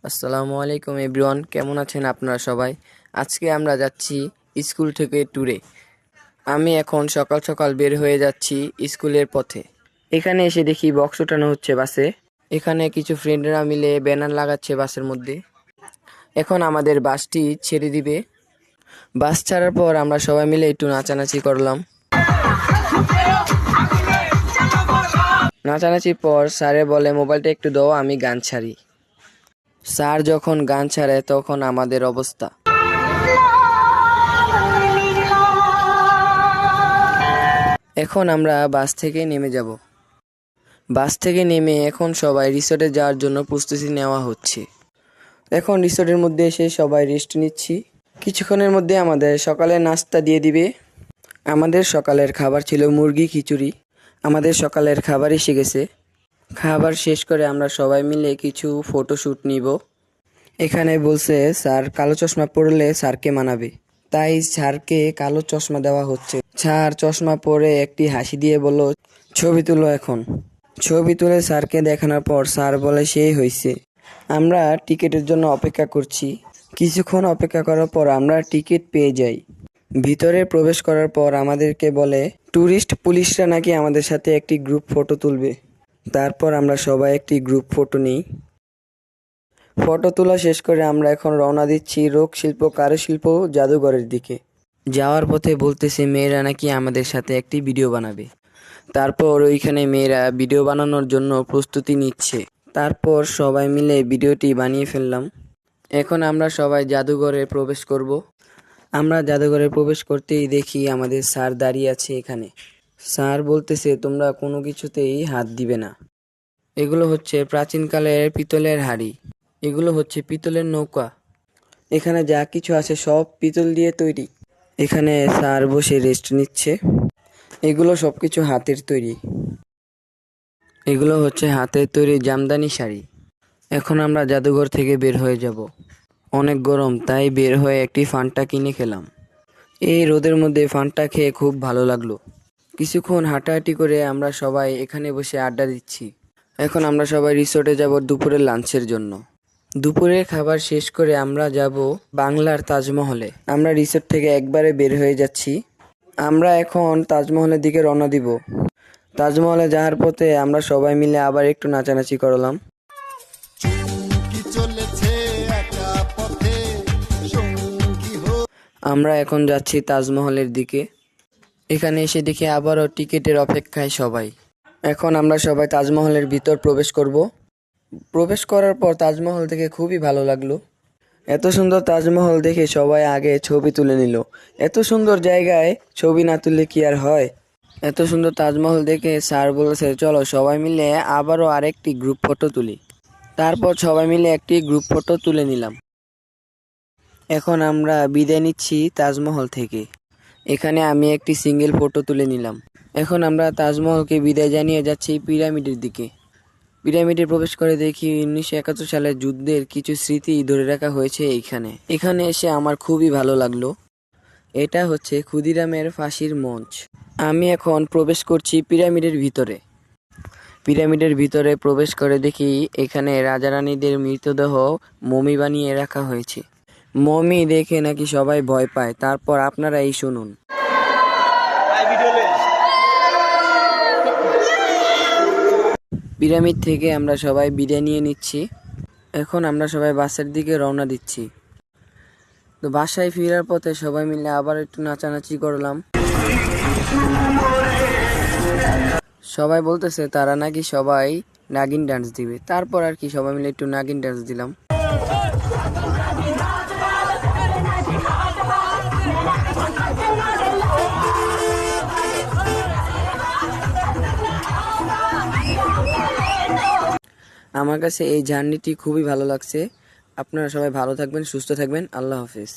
আসসালামু আলাইকুম এভরিওয়ান, কেমন আছেন আপনারা সবাই? আজকে আমরা যাচ্ছি স্কুল থেকে ট্যুরে। আমি এখন সকাল সকাল বের হয়ে যাচ্ছি স্কুলের পথে। এখানে এসে দেখি বক্স ওঠানো হচ্ছে বাসে। এখানে কিছু ফ্রেন্ডরা মিলে ব্যানার লাগাচ্ছে বাসের মধ্যে। এখন আমাদের বাসটি ছেড়ে দিবে। বাস ছাড়ার পর আমরা সবাই মিলে একটু নাচানাচি করলাম। নাচানাচির পর স্যারে বলে মোবাইলটা একটু দাও, আমি গান ছাড়ি। স্যার যখন গান ছাড়ে তখন আমাদের অবস্থা। এখন আমরা বাস থেকে নেমে যাব। বাস থেকে নেমে এখন সবাই রিসোর্টে যাওয়ার জন্য প্রস্তুতি নেওয়া হচ্ছে। এখন রিসোর্টের মধ্যে এসে সবাই রেস্ট নিচ্ছি। কিছুক্ষণের মধ্যে আমাদের সকালের নাস্তা দিয়ে দিবে। আমাদের সকালের খাবার ছিল মুরগি খিচুড়ি। আমাদের সকালের খাবার এসে গেছে। খাবার শেষ করে আমরা সবাই মিলে কিছু ফটোশ্যুট নিব। এখানে বলছে স্যার কালো চশমা পরলে স্যারকে মানাবে, তাই স্যারকে কালো চশমা দেওয়া হচ্ছে। স্যার চশমা পরে একটি হাসি দিয়ে বলল, ছবি তুলো। এখন ছবি তুলে স্যারকে দেখানোর পর স্যার বলে সেই হয়েছে। আমরা টিকিটের জন্য অপেক্ষা করছি। কিছুক্ষণ অপেক্ষা করার পর আমরা টিকিট পেয়ে যাই। ভিতরে প্রবেশ করার পর আমাদেরকে বলে ট্যুরিস্ট পুলিশরা নাকি আমাদের সাথে একটি গ্রুপ ফটো তুলবে। তারপর আমরা সবাই একটি গ্রুপ ফটো নিই। ফটো তোলা শেষ করে আমরা এখন রওনা দিচ্ছি রোগশিল্প কারুশিল্প জাদুঘরের দিকে। যাওয়ার পথে বলতেছে মেয়েরা নাকি আমাদের সাথে একটি ভিডিও বানাবে। তারপর ওইখানে মেয়েরা ভিডিও বানানোর জন্য প্রস্তুতি নিচ্ছে। তারপর সবাই মিলে ভিডিওটি বানিয়ে ফেললাম। এখন আমরা সবাই জাদুঘরে প্রবেশ করব। আমরা জাদুঘরে প্রবেশ করতেই দেখি আমাদের স্যার দাঁড়িয়ে আছে এখানে। স্যার বলতেছে তোমরা কোনো কিছুতেই হাত দিবে না। এগুলো হচ্ছে প্রাচীনকালের পিতলের হাঁড়ি। এগুলো হচ্ছে পিতলের নৌকা। এখানে যা কিছু আছে সব পিতল দিয়ে তৈরি। এখানে স্যার বসে রেস্ট নিচ্ছে। এগুলো সবকিছু হাতের তৈরি। এগুলো হচ্ছে হাতের তৈরি জামদানি শাড়ি। এখন আমরা জাদুঘর থেকে বের হয়ে যাব। অনেক গরম, তাই বের হয়ে একটি ফান্টা কিনে খেলাম। এই রোদের মধ্যে ফান্টা খেয়ে খুব ভালো লাগলো। কিছুক্ষণ হাঁটাহাঁটি করে আমরা সবাই এখানে বসে আড্ডা দিচ্ছি। এখন আমরা সবাই রিসোর্টে যাব দুপুরের লাঞ্চের জন্য। দুপুরের খাবার শেষ করে আমরা যাব বাংলার তাজমহলে। আমরা রিসোর্ট থেকে একবারে বের হয়ে যাচ্ছি। আমরা এখন তাজমহলের দিকে রওনা দিব। তাজমহলে যাওয়ার পথে আমরা সবাই মিলে আবার একটু নাচানাচি করলাম। আমরা এখন যাচ্ছি তাজমহলের দিকে। এখানে এসে দেখি আবারও টিকিটের অপেক্ষায় সবাই। এখন আমরা সবাই তাজমহলের ভিতর প্রবেশ করব। প্রবেশ করার পর তাজমহল দেখে খুবই ভালো লাগলো। এত সুন্দর তাজমহল দেখে সবাই আগে ছবি তুলে নিল। এত সুন্দর জায়গায় ছবি না তুললে কি আর হয়। এত সুন্দর তাজমহল দেখে স্যার বলেছে চলো সবাই মিলে আবারও আরেকটি গ্রুপ ফটো তুলি। তারপর সবাই মিলে একটি গ্রুপ ফটো তুলে নিলাম। এখন আমরা বিদায় নিচ্ছি তাজমহল থেকে। এখানে আমি একটি সিঙ্গেল ফটো তুলে নিলাম। এখন আমরা তাজমহলকে বিদায় জানিয়ে যাচ্ছি পিরামিডের দিকে। পিরামিডে প্রবেশ করে দেখি 1971 সালের যুদ্ধের কিছু স্মৃতি ধরে রাখা হয়েছে এখানে এসে আমার খুবই ভালো লাগলো। এটা হচ্ছে ক্ষুদিরামের ফাঁসির মঞ্চ। আমি এখন প্রবেশ করছি পিরামিডের ভিতরে। পিরামিডের ভিতরে প্রবেশ করে দেখি এখানে রাজা রানীদের মৃতদেহ মমি বানিয়ে রাখা হয়েছে। মমি দেখে নাকি সবাই ভয় পায়। তারপর আপনারা এই শুনুন। পিরামিড থেকে আমরা সবাই বিদায় নিয়ে নিচ্ছি। এখন আমরা সবাই বাসের দিকে রওনা দিচ্ছি। তো বাসায় ফেরার পথে সবাই মিলে আবার একটু নাচানাচি করলাম। সবাই বলতেছে তারা নাকি সবাই নাগিন ডান্স দিবে। তারপর আর কি সবাই মিলে একটু নাগিন ডান্স দিলাম। আমার কাছে এই জার্নিটি খুবই ভালো লাগছে। আপনারা সবাই ভালো থাকবেন, সুস্থ থাকবেন। আল্লাহ হাফেজ।